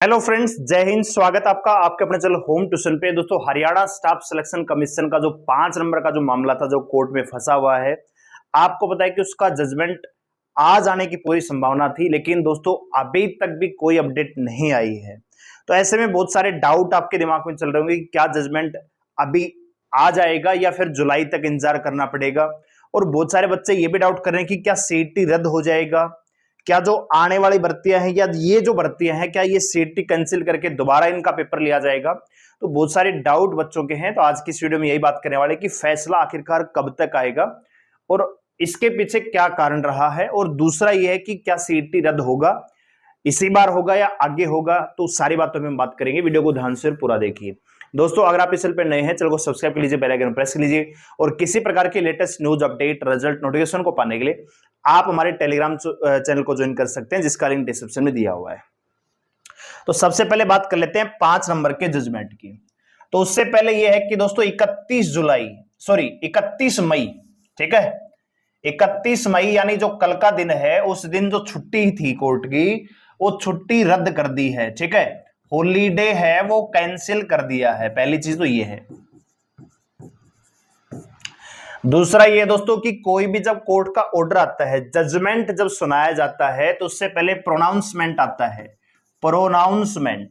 Hello friends, जय हिंद। स्वागत आपका आपके अपने चैनल होम ट्यूशन पे। दोस्तों, हरियाणा स्टाफ सिलेक्शन कमीशन का जो 5 नंबर का जो मामला था, जो कोर्ट में फंसा हुआ है, आपको पता है कि उसका जजमेंट आज आने की पूरी संभावना थी, लेकिन दोस्तों अभी तक भी कोई अपडेट नहीं आई है। तो ऐसे में बहुत सारे डाउट आपके दिमाग में चल रहे होंगे कि क्या जजमेंट अभी आ जाएगा या फिर जुलाई तक इंतजार करना पड़ेगा। और बहुत सारे बच्चे ये भी डाउट कर रहे हैं कि क्या सीईटी रद्द हो जाएगा, क्या जो आने वाली भर्तियां हैं या ये जो भर्तियां हैं क्या ये सीईटी कैंसिल करके दोबारा इनका पेपर लिया जाएगा। तो बहुत सारे डाउट बच्चों के हैं। तो आज की इस वीडियो में यही बात करने वाले कि फैसला आखिरकार कब तक आएगा और इसके पीछे क्या कारण रहा है, और दूसरा ये है कि क्या सीईटी रद्द होगा, इसी बार होगा या आगे होगा। तो सारी बातों में हम बात करेंगे। वीडियो को ध्यान से पूरा देखिए। दोस्तों, अगर आप इस चैनल पर नए हैं, चैनल को सब्सक्राइब कर लीजिए, बेल आइकन प्रेस कर लीजिए, और किसी प्रकार के latest news update result notification को पाने के लिए आप हमारे टेलीग्राम चैनल को ज्वाइन कर सकते हैं, जिसका लिंक डिस्क्रिप्शन में दिया हुआ है। तो सबसे पहले बात कर लेते हैं 5 नंबर के जजमेंट की। तो उससे पहले यह है कि दोस्तों 31 मई, ठीक है, 31 मई यानी जो कल का दिन है, उस दिन जो छुट्टी थी कोर्ट की, वो छुट्टी रद्द कर दी है। ठीक है, हॉलीडे है वो कैंसिल कर दिया है। पहली चीज तो ये है। दूसरा ये दोस्तों कि कोई भी जब कोर्ट का ऑर्डर आता है, जजमेंट जब सुनाया जाता है, तो उससे पहले प्रोनाउंसमेंट आता है। प्रोनाउंसमेंट,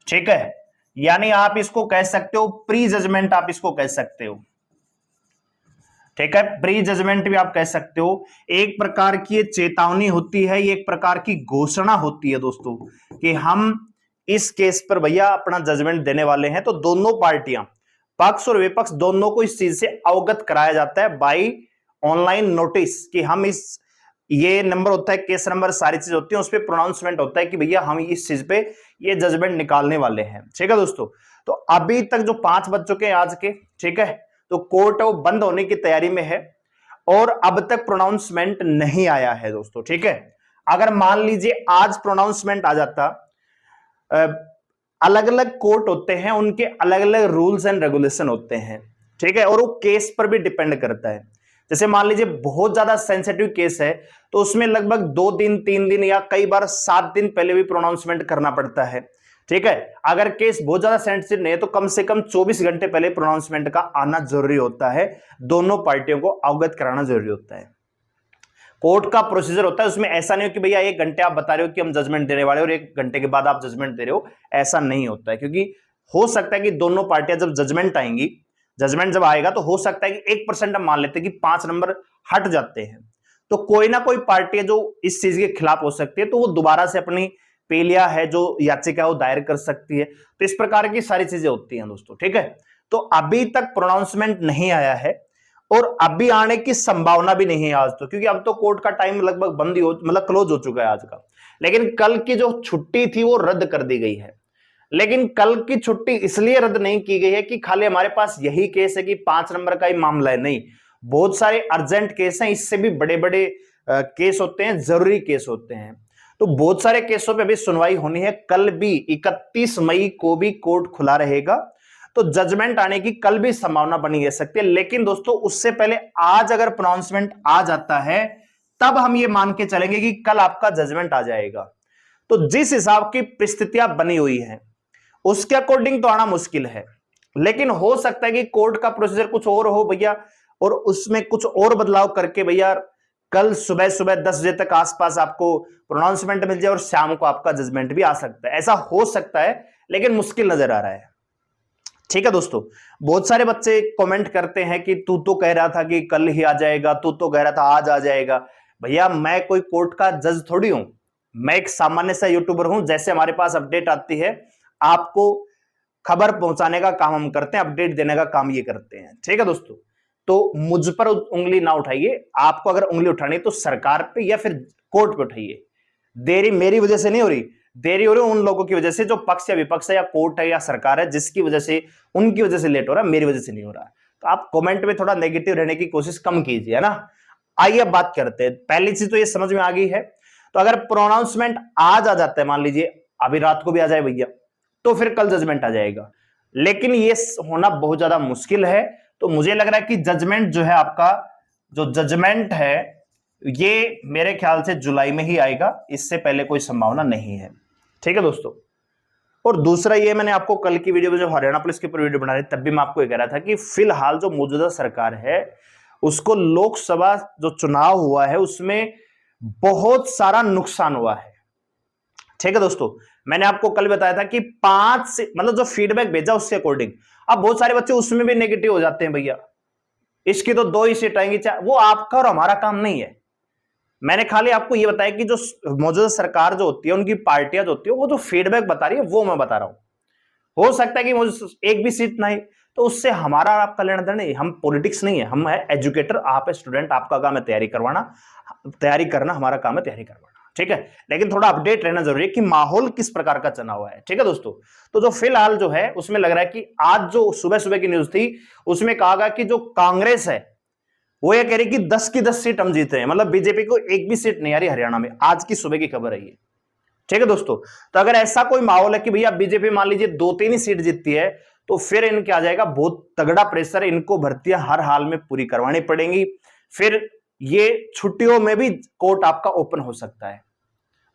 ठीक है, यानी आप इसको कह सकते हो प्री जजमेंट, आप इसको कह सकते हो। ठीक है, प्री जजमेंट भी आप कह सकते हो। एक प्रकार की ये चेतावनी होती है, ये एक प्रकार की घोषणा होती है दोस्तों कि हम इस केस पर भैया अपना जजमेंट देने वाले हैं। तो दोनों पार्टियां, पक्ष और विपक्ष, दोनों को इस चीज से अवगत कराया जाता है बाई ऑनलाइन नोटिस कि हम इस, ये नंबर होता है, केस नंबर, सारी चीज होती है, उस पर प्रोनाउंसमेंट होता है कि भैया हम इस चीज पे ये जजमेंट निकालने वाले हैं। ठीक है दोस्तों, तो अभी तक जो 5 बज चुके हैं आज के, ठीक है, तो कोर्ट वो बंद होने की तैयारी में है और अब तक प्रोनाउंसमेंट नहीं आया है दोस्तों। ठीक है, अगर मान लीजिए आज प्रोनाउंसमेंट आ जाता, अलग अलग कोर्ट होते हैं, उनके अलग अलग रूल्स एंड रेगुलेशन होते हैं। ठीक है, और वो केस पर भी डिपेंड करता है। जैसे मान लीजिए बहुत ज्यादा सेंसिटिव केस है, तो उसमें लगभग 2 दिन 3 दिन या कई बार 7 दिन पहले भी प्रोनाउंसमेंट करना पड़ता है। ठीक है, अगर केस बहुत ज्यादा सेंसिटिव नहीं है तो कम से कम 24 घंटे पहले प्रोनाउंसमेंट का आना जरूरी होता है। दोनों पार्टियों को अवगत कराना जरूरी होता है। कोर्ट का प्रोसीजर होता है, उसमें ऐसा नहीं हो कि भैया 1 घंटे आप बता रहे हो कि हम जजमेंट देने वाले और 1 घंटे के बाद आप जजमेंट दे रहे हो, ऐसा नहीं होता है। क्योंकि हो सकता है कि दोनों पार्टियां जब जजमेंट आएंगी, जजमेंट जब आएगा तो हो सकता है कि 1% हम मान लेते हैं कि 5 नंबर हट जाते हैं, तो कोई ना कोई पार्टी है जो इस चीज के खिलाफ हो सकती है, तो वो दोबारा से अपनी पेलिया है जो याचिका है वो दायर कर सकती है। तो इस प्रकार की सारी चीजें होती हैं दोस्तों। ठीक है, तो अभी तक प्रोनाउंसमेंट नहीं आया है और अभी आने की संभावना भी नहीं है आज तो, क्योंकि अब तो कोर्ट का टाइम लगभग बंद ही हो, मतलब क्लोज हो चुका है आज का। लेकिन कल की जो छुट्टी थी वो रद्द कर दी गई है। लेकिन कल की छुट्टी इसलिए रद्द नहीं की गई है कि खाली हमारे पास यही केस है कि 5 नंबर का ही मामला है, नहीं, बहुत सारे अर्जेंट केस हैं, इससे भी बड़े बड़े केस होते हैं, जरूरी केस होते हैं। तो बहुत सारे केसों पे अभी सुनवाई होनी है। कल भी 31 मई को भी कोर्ट खुला रहेगा, तो जजमेंट आने की कल भी संभावना बनी रह सकती है। लेकिन दोस्तों उससे पहले आज अगर प्रोनाउंसमेंट आ जाता है, तब हम ये मान के चलेंगे कि कल आपका जजमेंट आ जाएगा। तो जिस हिसाब की परिस्थितियां बनी हुई हैं उसके अकॉर्डिंग तो आना मुश्किल है, लेकिन हो सकता है कि कोर्ट का प्रोसीजर कुछ और हो भैया, और उसमें कुछ और बदलाव करके भैया कल सुबह सुबह 10 बजे तक आसपास आपको प्रोनाउंसमेंट मिल जाए और शाम को आपका जजमेंट भी आ सकता है। ऐसा हो सकता है, लेकिन मुश्किल नजर आ रहा है। ठीक है दोस्तों, बहुत सारे बच्चे कमेंट करते हैं कि तू तो कह रहा था कि कल ही आ जाएगा, तू तो कह रहा था आज आ जाएगा। भैया मैं कोई कोर्ट का जज थोड़ी हूं, मैं एक सामान्य सा यूट्यूबर हूं। जैसे हमारे पास अपडेट आती है, आपको खबर पहुंचाने का काम हम करते हैं, अपडेट देने का काम ये करते हैं। ठीक है दोस्तों, तो मुझ पर उंगली ना उठाइए। आपको अगर उंगली उठानी तो सरकार पे या फिर कोर्ट पे उठाइए। देरी मेरी वजह से नहीं हो रही, देरी हो रही है उन लोगों की वजह से जो पक्ष या विपक्ष है या कोर्ट है या सरकार है, जिसकी वजह से, उनकी वजह से लेट हो रहा है, मेरी वजह से नहीं हो रहा। तो आप कमेंट में थोड़ा नेगेटिव रहने की कोशिश कम कीजिए, है ना। आइए अब बात करते हैं। पहली चीज तो ये समझ में आ गई है। तो अगर प्रोनाउंसमेंट आज आ जाता है, मान लीजिए अभी रात को भी आ जाए भैया, तो फिर कल जजमेंट आ जाएगा। लेकिन ये होना बहुत ज्यादा मुश्किल है। तो मुझे लग रहा है कि जजमेंट जो है, आपका जो जजमेंट है, ये मेरे ख्याल से जुलाई में ही आएगा, इससे पहले कोई संभावना नहीं है। ठीक है दोस्तों। और दूसरा ये, मैंने आपको कल की वीडियो में जब हरियाणा पुलिस के ऊपर वीडियो बना रही तब भी मैं आपको ये कह रहा था कि फिलहाल जो मौजूदा सरकार है उसको लोकसभा जो चुनाव हुआ है उसमें बहुत सारा नुकसान हुआ है। ठीक है दोस्तों, मैंने आपको कल बताया था कि 5 से मतलब जो फीडबैक भेजा उसके अकॉर्डिंग, अब बहुत सारे बच्चे उसमें भी नेगेटिव हो जाते हैं, भैया इसकी तो 2 ही सीट आएंगी, वो आपका और हमारा काम नहीं है। मैंने खाली आपको ये बताया कि जो मौजूदा सरकार जो होती है उनकी पार्टियां जो होती है वो जो फीडबैक बता रही है वो मैं बता रहा हूं। हो सकता है कि मुझे एक भी सीट ना, तो उससे हमारा और आपका लेना देना नहीं, हम पॉलिटिक्स नहीं है, हम है एजुकेटर, आप है स्टूडेंट, आपका काम है तैयारी करना, हमारा काम है तैयारी करवाना, ठीक है। लेकिन थोड़ा अपडेट रहना जरूरी है कि माहौल किस प्रकार का चना हुआ है, ठीक है दोस्तों। तो जो फिलहाल जो है उसमें लग रहा है कि आज जो सुबह सुबह की न्यूज थी उसमें कहा गया कि जो कांग्रेस है वो ये कह रही कि 10 की 10 सीट हम जीते हैं, मतलब बीजेपी को एक भी सीट नहीं आ रही हरियाणा में, आज की सुबह की खबर है ये, ठीक है दोस्तों। तो अगर ऐसा कोई माहौल है कि भैया बीजेपी मान लीजिए 2-3 ही सीट जीतती है तो फिर इनके आ जाएगा बहुत तगड़ा प्रेशर, इनको भर्तियां हर हाल में पूरी करवानी पड़ेंगी, फिर ये छुट्टियों में भी कोर्ट आपका ओपन हो सकता है।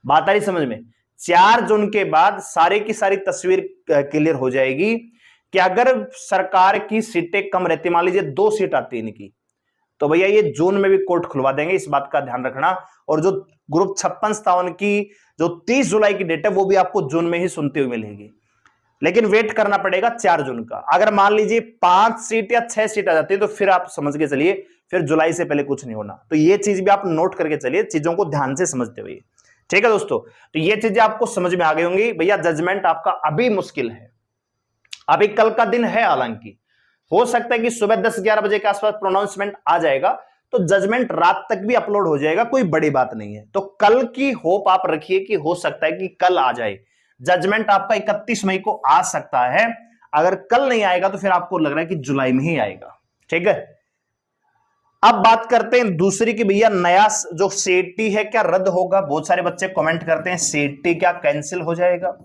बात आ रही समझ में? 4 जून के बाद सारी की सारी तस्वीर क्लियर हो जाएगी कि अगर सरकार की सीटें कम रहती, मान लीजिए 2 सीट आती है इनकी, तो भैया ये जून में भी कोर्ट खुलवा देंगे, इस बात का ध्यान रखना। और जो ग्रुप 56-57 की जो 30 जुलाई की डेट है वो भी आपको जून में ही सुनते हुए मिलेगी, लेकिन वेट करना पड़ेगा 4 जून का। अगर मान लीजिए 5 सीट या 6 सीट आ जाती है तो फिर आप समझ के चलिए फिर जुलाई से पहले कुछ नहीं होना। तो ये चीज भी आप नोट करके चलिए, चीजों को ध्यान से समझते हुए, ठीक है दोस्तों। तो ये चीजें आपको समझ में आ गई होंगी। भैया जजमेंट आपका अभी मुश्किल है, अभी कल का दिन है, हालांकि हो सकता है कि सुबह 10-11 बजे के आसपास प्रोनाउंसमेंट आ जाएगा, तो जजमेंट रात तक भी अपलोड हो जाएगा, कोई बड़ी बात नहीं है। तो कल की होप आप रखिए कि हो सकता है कि कल आ जाए जजमेंट, आपका 31 मई को आ सकता है। अगर कल नहीं आएगा तो फिर आपको लग रहा है कि जुलाई में ही आएगा, ठीक है। अब बात करते हैं दूसरी की, भैया नया जो सीटी है क्या रद्द होगा? बहुत सारे बच्चे कमेंट करते हैं सीटी क्या कैंसिल हो जाएगा?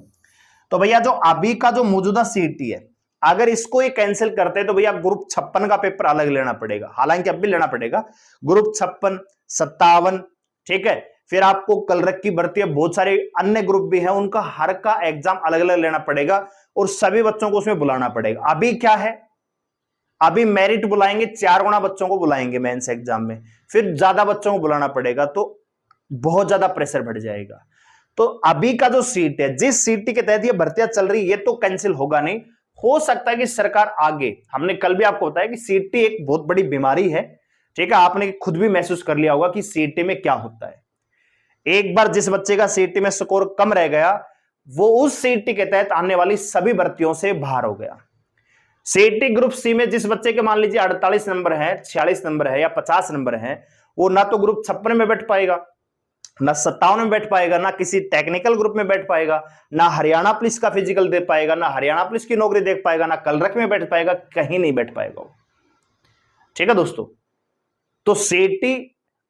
तो भैया जो अभी का जो मौजूदा सीटी है अगर इसको ये कैंसिल करते हैं तो भैया ग्रुप 56 का पेपर अलग लेना पड़ेगा, हालांकि अब भी लेना पड़ेगा, ग्रुप 56, 57, ठीक है। फिर आपको कलरक की भर्ती है, बहुत सारे अन्य ग्रुप भी हैं, उनका हर का एग्जाम अलग अलग लेना पड़ेगा और सभी बच्चों को उसमें बुलाना पड़ेगा। अभी क्या है, अभी मेरिट बुलाएंगे, 4 गुना बच्चों को बुलाएंगे मेंस एग्जाम में, फिर ज्यादा बच्चों को बुलाना पड़ेगा, तो बहुत ज्यादा प्रेशर बढ़ जाएगा। तो अभी का जो सीट है, जिस सीट के तहत ये भर्तियां चल रही है, ये तो कैंसिल होगा नहीं। हो सकता है कि सरकार आगे, हमने कल भी आपको बताया कि सीटी एक बहुत बड़ी बीमारी है, ठीक है। आपने खुद भी महसूस कर लिया होगा कि सीटी में क्या होता है। एक बार जिस बच्चे का सीटी में स्कोर कम रह गया वो उस सीटी के तहत आने वाली सभी भर्तियों से बाहर हो गया। सीटी ग्रुप सी में जिस बच्चे के मान लीजिए 48 नंबर है, 46 नंबर है या 50 नंबर है, वो ना तो ग्रुप 56 में बैठ पाएगा, ना 57 में बैठ पाएगा, ना किसी टेक्निकल ग्रुप में बैठ पाएगा, ना हरियाणा पुलिस का फिजिकल दे पाएगा, ना हरियाणा पुलिस की नौकरी देख पाएगा, ना कलरक में बैठ पाएगा, कहीं नहीं बैठ पाएगा, ठीक है दोस्तों। तो सीटी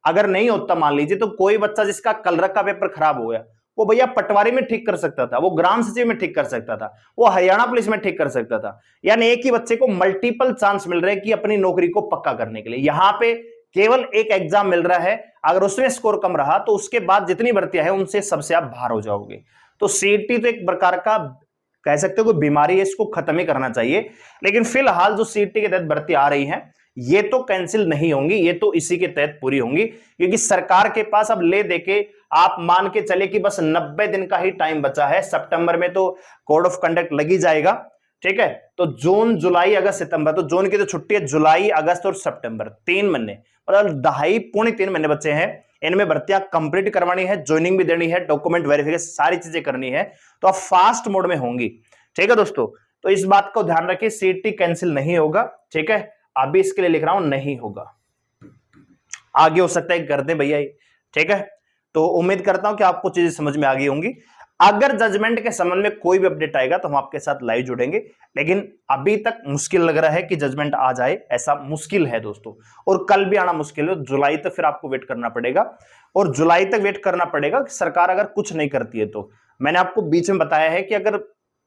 अगर नहीं होता मान लीजिए, तो कोई बच्चा जिसका कलरक का पेपर खराब हो गया वो भैया पटवारी में ठीक कर सकता था, वो ग्राम सचिव में ठीक कर सकता था, वो हरियाणा पुलिस में ठीक कर सकता था। यानी एक ही बच्चे को मल्टीपल चांस मिल रहे हैं कि अपनी नौकरी को पक्का करने के लिए। यहां पे केवल एक एग्जाम मिल रहा है, अगर उसमें स्कोर कम रहा तो उसके बाद जितनी भर्तियां हैं उनसे सबसे आप बाहर हो जाओगे। तो सीटी तो एक प्रकार का कह सकते हो कोई बीमारी है, इसको खत्म ही करना चाहिए। लेकिन फिलहाल जो सीटी के तहत भर्ती आ रही है ये तो कैंसिल नहीं होंगी, ये तो इसी के तहत पूरी होंगी, क्योंकि सरकार के पास अब ले देके आप मान के चले कि बस 90 दिन का ही टाइम बचा है। सितंबर में तो कोड ऑफ कंडक्ट लगी जाएगा, ठीक है। तो जून, जुलाई, अगस्त, सितंबर, तो जून की तो छुट्टी है, जुलाई, अगस्त और सितंबर, 3 महीने, मतलब 2.5-3 महीने बचे हैं। इनमें भर्तियां कंप्लीट करवानी है, ज्वाइनिंग भी देनी है, डॉक्यूमेंट वेरिफिकेशन, सारी चीजें करनी है, तो अब फास्ट मोड में होंगी, ठीक है दोस्तों। तो इस बात को ध्यान रखिए, सीटी कैंसिल नहीं होगा, ठीक है। अभी इसके लिए लिख रहा हूं नहीं होगा, आगे हो सकता है कर दे भैया, ठीक है। तो उम्मीद करता हूं कि आपको चीजें समझ में आ गई होंगी। अगर जजमेंट के संबंध में कोई भी अपडेट आएगा तो हम आपके साथ लाइव जुड़ेंगे, लेकिन अभी तक मुश्किल लग रहा है कि जजमेंट आ जाए, ऐसा मुश्किल है दोस्तों। और कल भी आना मुश्किल है, जुलाई तक फिर आपको वेट करना पड़ेगा, और जुलाई तक वेट करना पड़ेगा कि सरकार अगर कुछ नहीं करती है तो। मैंने आपको बीच में बताया है कि अगर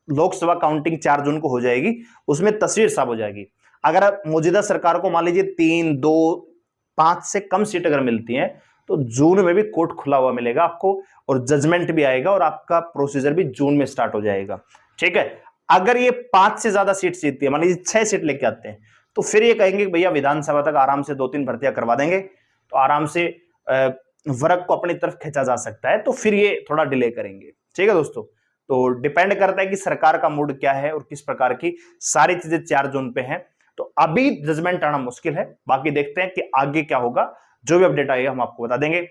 लोकसभा काउंटिंग 4 जून को हो जाएगी, उसमें तस्वीर साफ हो जाएगी। अगर मौजूदा सरकार को मान लीजिए 3, 2, 5 से कम सीट अगर मिलती हैं तो जून में भी कोर्ट खुला हुआ मिलेगा आपको और जजमेंट भी आएगा और आपका प्रोसीजर भी जून में स्टार्ट हो जाएगा। ठीक है, अगर ये 5 से ज्यादा सीट जीतती है, मान लीजिए 6 सीट लेके आते हैं, तो फिर ये कहेंगे कि भैया विधानसभा तक आराम से 2-3 भर्तियां करवा देंगे, तो आराम से वर्क को अपनी तरफ खींचा जा सकता है, तो फिर ये थोड़ा डिले करेंगे। ठीक है दोस्तों, तो डिपेंड करता है कि सरकार का मूड क्या है और किस प्रकार की सारी चीजें 4 जून पे हैं। तो अभी जजमेंट आना मुश्किल है, बाकी देखते हैं कि आगे क्या होगा। जो भी अपडेट आएगा हम आपको बता देंगे।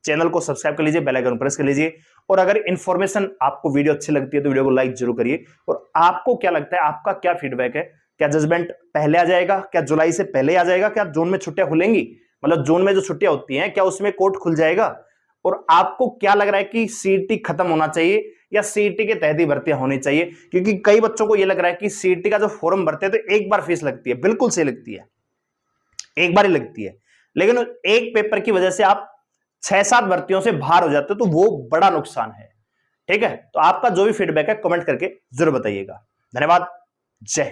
चैनल को सब्सक्राइब कर लीजिए, बेल आइकन प्रेस कर लीजिए, और अगर इंफॉर्मेशन आपको वीडियो अच्छी लगती है तो वीडियो को लाइक जरूर करिए। और आपको क्या लगता है, आपका क्या फीडबैक है, क्या जजमेंट पहले आ जाएगा, क्या जुलाई से पहले आ जाएगा, क्या जून में छुट्टियां खुलेंगी, मतलब जून में जो छुट्टियां होती हैं क्या उसमें कोर्ट खुल जाएगा, और आपको क्या लग रहा है कि सीईटी खत्म होना चाहिए या सीईटी के तहत ही भर्तियां होनी चाहिए? क्योंकि कई बच्चों को यह लग रहा है कि सीईटी का जो फॉर्म भरते हैं तो एक बार फीस लगती है, बिल्कुल सही लगती है, एक बार ही लगती है, लेकिन एक पेपर की वजह से आप 6-7 भर्तियों से बाहर हो जाते हो, तो वो बड़ा नुकसान है। ठीक है, तो आपका जो भी फीडबैक है कमेंट करके जरूर बताइएगा। धन्यवाद, जय हिंद।